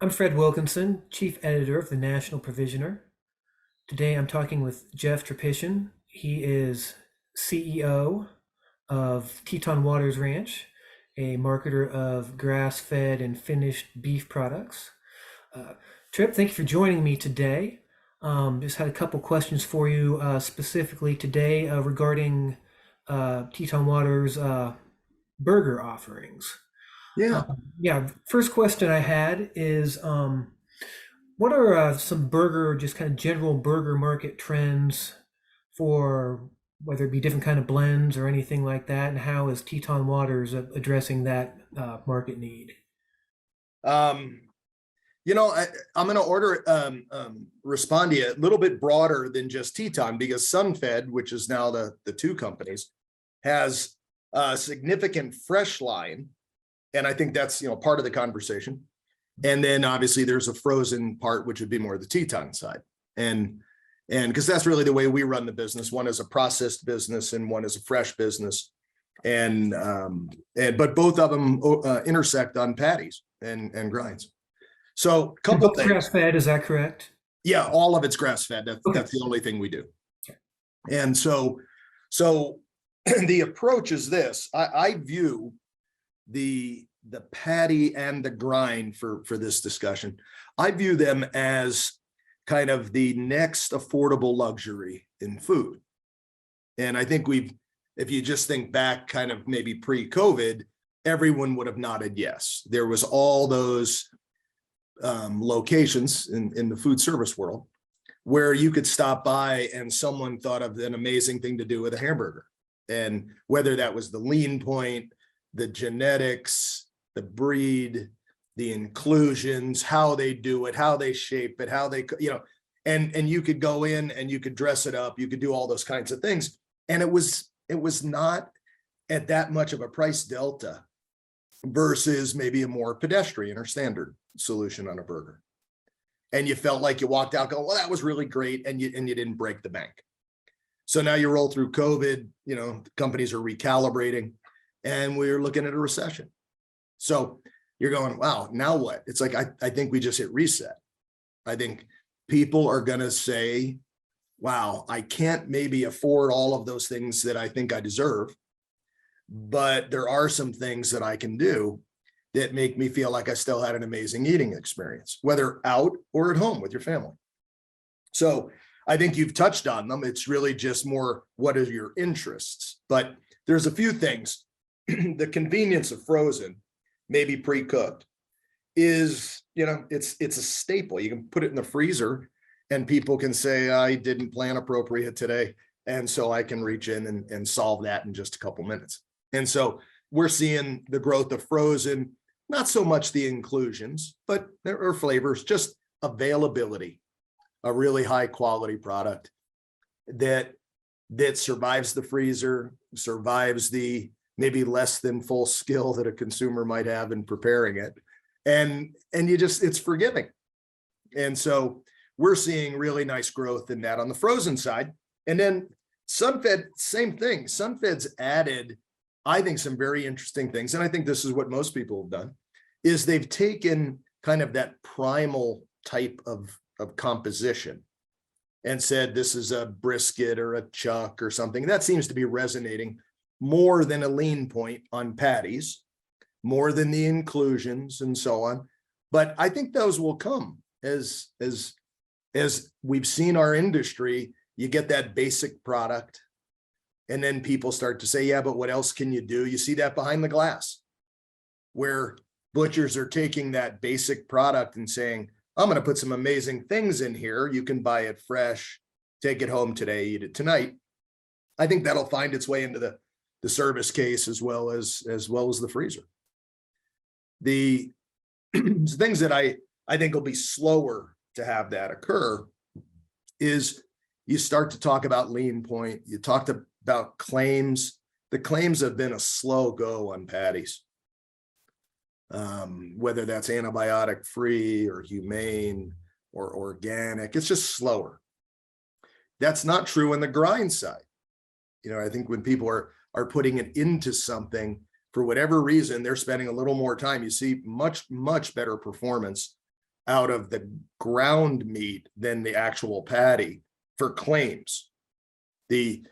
I'm Fred Wilkinson, Chief Editor of the National Provisioner. Today I'm talking with Jeff Tripician. He is CEO of Teton Waters Ranch, a marketer of grass-fed and finished beef products. Uh, Trip, thank you for joining me today. Just had a couple questions for you specifically today regarding Teton Waters burger offerings. Yeah. Yeah, first question I had is what are some burger, just kind of general burger market trends for whether it be different kind of blends or anything like that, and how is Teton Waters addressing that market need? Um, I'm going to respond to you a little bit broader than just Teton because SunFed, which is now the two companies, has a significant fresh line. And I think that's, part of the conversation. And then obviously there's a frozen part, which would be more the Teton side. And because that's really the way we run the business. One is a processed business and one is a fresh business. But both of them intersect on patties and grinds. So a And couple both things. grass fed, is that correct? Yeah, all of it's grass fed. Okay. That's the only thing we do. And so the approach is this. I view the patty and the grind for this discussion. I view them as kind of the next affordable luxury in food. And I think if you just think back kind of maybe pre-COVID, everyone would have nodded yes. There was all those locations in the food service world where you could stop by and someone thought of an amazing thing to do with a hamburger. And whether that was the lean point, the genetics, the breed, the inclusions, how they do it, how they shape it, how they, and you could go in and you could dress it up, you could do all those kinds of things. And it was not at that much of a price delta versus maybe a more pedestrian or standard solution on a burger. And you felt like you walked out going, well, that was really great. And you didn't break the bank. So now you roll through COVID, companies are recalibrating and we're looking at a recession. So you're going, wow, now what? It's like, I think we just hit reset. I think people are going to say, wow, I can't maybe afford all of those things that I think I deserve, but there are some things that I can do that make me feel like I still had an amazing eating experience, whether out or at home with your family. So I think you've touched on them. It's really just more, what are your interests? But there's a few things. The convenience of frozen, maybe pre-cooked, is, it's a staple. You can put it in the freezer and people can say, I didn't plan appropriate today. And so I can reach in and solve that in just a couple minutes. And so we're seeing the growth of frozen, not so much the inclusions, but there are flavors, just availability, a really high quality product that survives the freezer, survives the maybe less than full skill that a consumer might have in preparing it. And it's forgiving. And so we're seeing really nice growth in that on the frozen side. And then SunFed, same thing. SunFed's added, I think, some very interesting things. And I think this is what most people have done, is they've taken kind of that primal type of composition and said, this is a brisket or a chuck or something. That seems to be resonating more than a lean point on patties, more than the inclusions and so on. But I think those will come as we've seen our industry. You get that basic product and then people start to say, yeah, but what else can you do? You see that behind the glass where butchers are taking that basic product and saying, I'm going to put some amazing things in here. You can buy it fresh, take it home today, eat it tonight. I think that'll find its way into the service case as well as the freezer. The things that I think will be slower to have that occur is you start to talk about lean point. You talked about claims. The claims have been a slow go on patties. Whether that's antibiotic free or humane or organic, it's just slower. That's not true in the grind side. I think when people are putting it into something, for whatever reason, they're spending a little more time. You see much better performance out of the ground meat than the actual patty for claims. The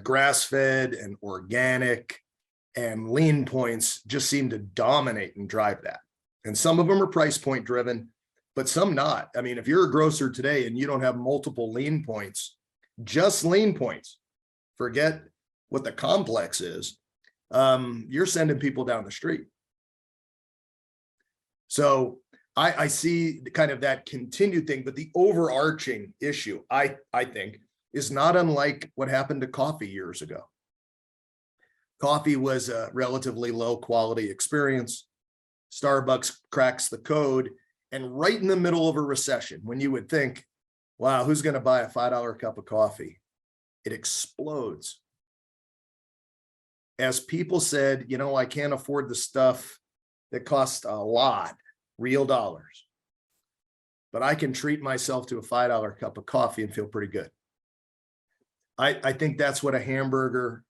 grass fed and organic and lean points just seem to dominate and drive that. And some of them are price point driven, but some not. I mean, if you're a grocer today and you don't have multiple lean points, just lean points, forget what the complex is, you're sending people down the street. So I see kind of that continued thing, but the overarching issue, I think, is not unlike what happened to coffee years ago. Coffee was a relatively low quality experience. Starbucks cracks the code, and right in the middle of a recession, when you would think, wow, who's going to buy a $5 cup of coffee? It explodes. As people said, you know, I can't afford the stuff that costs a lot, real dollars, but I can treat myself to a $5 cup of coffee and feel pretty good. I think that's what a hamburger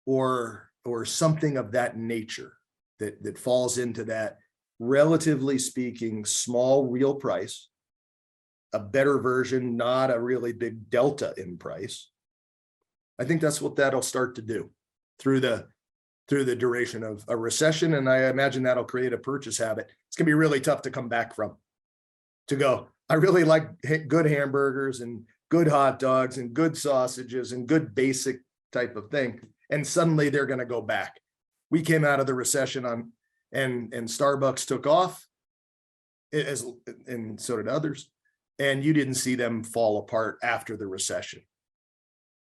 or something of that nature that falls into that, relatively speaking, small real price, a better version, not a really big delta in price. I think that's what that'll start to do through the duration of a recession. And I imagine that'll create a purchase habit. It's gonna be really tough to come back from, to go, I really like good hamburgers and good hot dogs and good sausages and good basic type of thing. And suddenly they're going to go back. We came out of the recession and Starbucks took off, and so did others. And you didn't see them fall apart after the recession.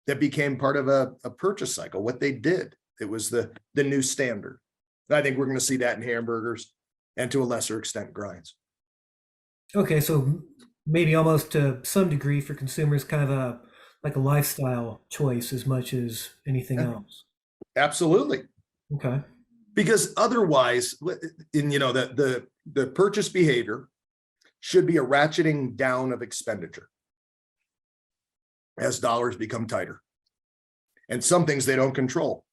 That became part of a purchase cycle, what they did. It was the new standard. I think we're going to see that in hamburgers and to a lesser extent grinds. Okay, so maybe almost to some degree for consumers, kind of like a lifestyle choice as much as anything else. Absolutely. Okay. Because otherwise, the purchase behavior should be a ratcheting down of expenditure as dollars become tighter. And some things they don't control.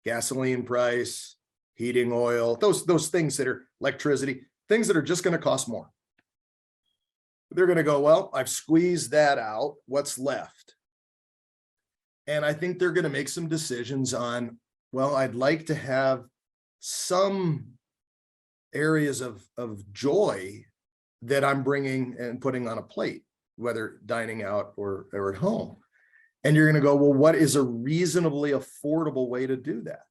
Gasoline price, heating oil, those things that are electricity, things that are just going to cost more. They're going to go, well, I've squeezed that out. What's left? And I think they're going to make some decisions on, well, I'd like to have some areas of joy that I'm bringing and putting on a plate, whether dining out or at home. And you're going to go, well, what is a reasonably affordable way to do that?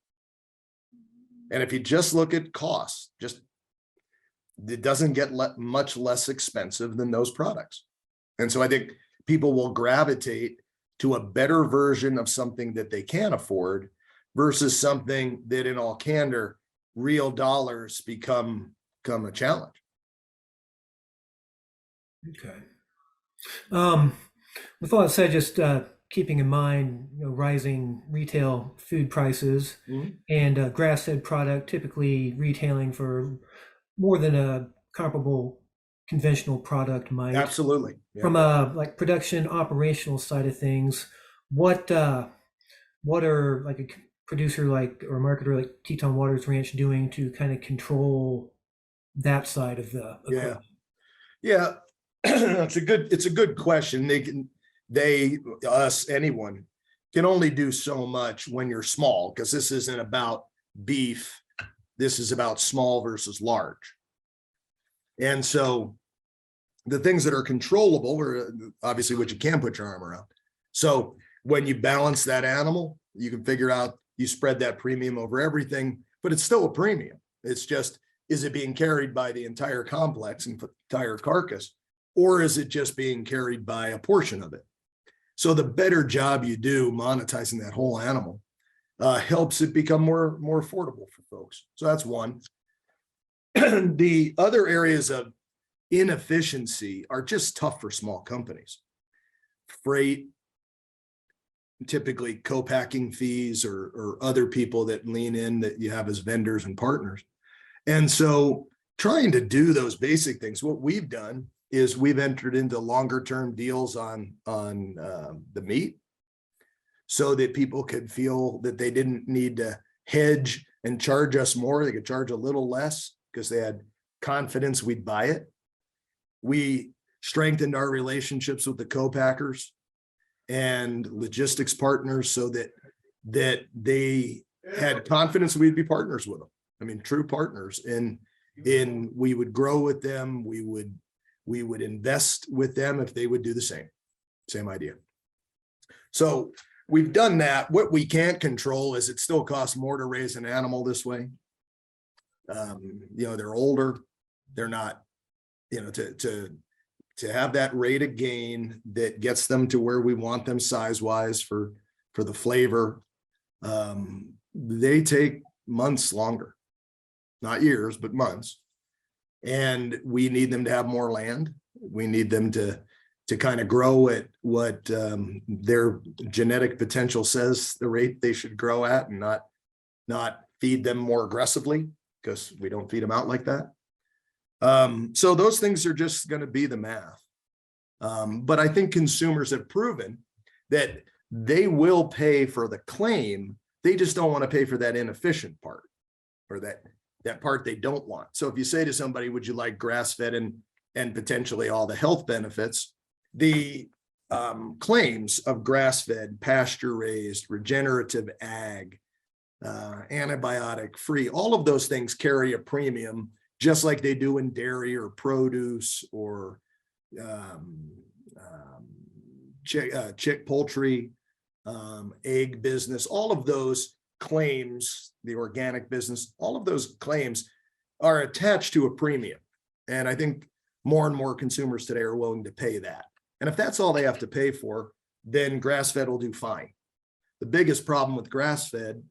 And if you just look at costs, it doesn't get much less expensive than those products. And so I think people will gravitate to a better version of something that they can afford versus something that, in all candor, real dollars become a challenge. Okay. With all that said, just keeping in mind, rising retail food prices and grass-fed product typically retailing for more than a comparable conventional product might. Absolutely. Yeah. From a production operational side of things, what are like a producer or a marketer like Teton Waters Ranch doing to kind of control that side of the equipment? Yeah. It's a good question. Anyone can only do so much when you're small, because this isn't about beef. This is about small versus large. And so the things that are controllable are obviously what you can put your arm around. So when you balance that animal, you can figure out, you spread that premium over everything, but it's still a premium. It's just, is it being carried by the entire complex and entire carcass, or is it just being carried by a portion of it? So the better job you do monetizing that whole animal helps it become more affordable for folks. So that's one. The other areas of inefficiency are just tough for small companies. Freight, typically co-packing fees or other people that lean in that you have as vendors and partners. And so trying to do those basic things, what we've done is we've entered into longer term deals on the meat so that people could feel that they didn't need to hedge and charge us more. They could charge a little less because they had confidence we'd buy it. We strengthened our relationships with the co-packers and logistics partners so that they had confidence we'd be partners with them. I mean, true partners. And we would grow with them. We would invest with them if they would do the same idea. So we've done that. What we can't control is it still costs more to raise an animal this way. They're older. They're not, to have that rate of gain that gets them to where we want them size wise for the flavor. They take months longer, not years, but months. And we need them to have more land. We need them to kind of grow at what their genetic potential says the rate they should grow at, and not feed them more aggressively, because we don't feed them out like that. So those things are just going to be the math. But I think consumers have proven that they will pay for the claim. They just don't want to pay for that inefficient part, or that part they don't want. So if you say to somebody, would you like grass-fed and potentially all the health benefits, the claims of grass-fed, pasture-raised, regenerative ag, antibiotic-free, all of those things carry a premium, just like they do in dairy or produce or chick poultry, egg business. All of those claims, the organic business, all of those claims are attached to a premium. And I think more and more consumers today are willing to pay that. And if that's all they have to pay for, then grass-fed will do fine. The biggest problem with grass-fed,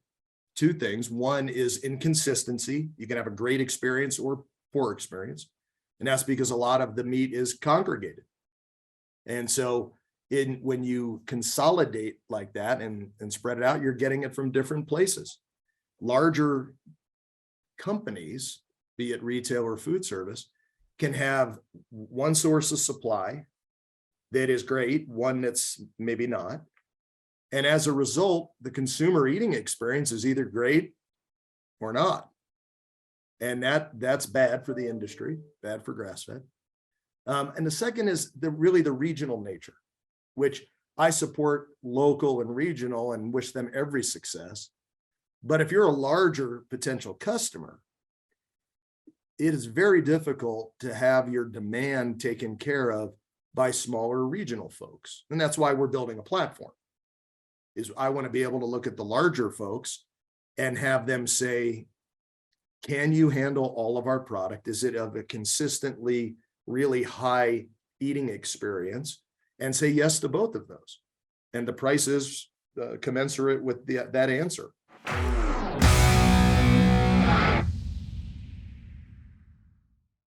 two things. One is inconsistency. You can have a great experience or poor experience. And that's because a lot of the meat is congregated. And so when you consolidate like that and spread it out, you're getting it from different places. Larger companies, be it retail or food service, can have one source of supply that is great, one that's maybe not. And as a result, the consumer eating experience is either great or not. And that's bad for the industry, bad for grass-fed. And the second is really the regional nature, which I support local and regional and wish them every success. But if you're a larger potential customer, it is very difficult to have your demand taken care of by smaller regional folks. And that's why we're building a platform. Is I want to be able to look at the larger folks and have them say, can you handle all of our product? Is it of a consistently really high eating experience? And say yes to both of those. And the price is commensurate with that answer.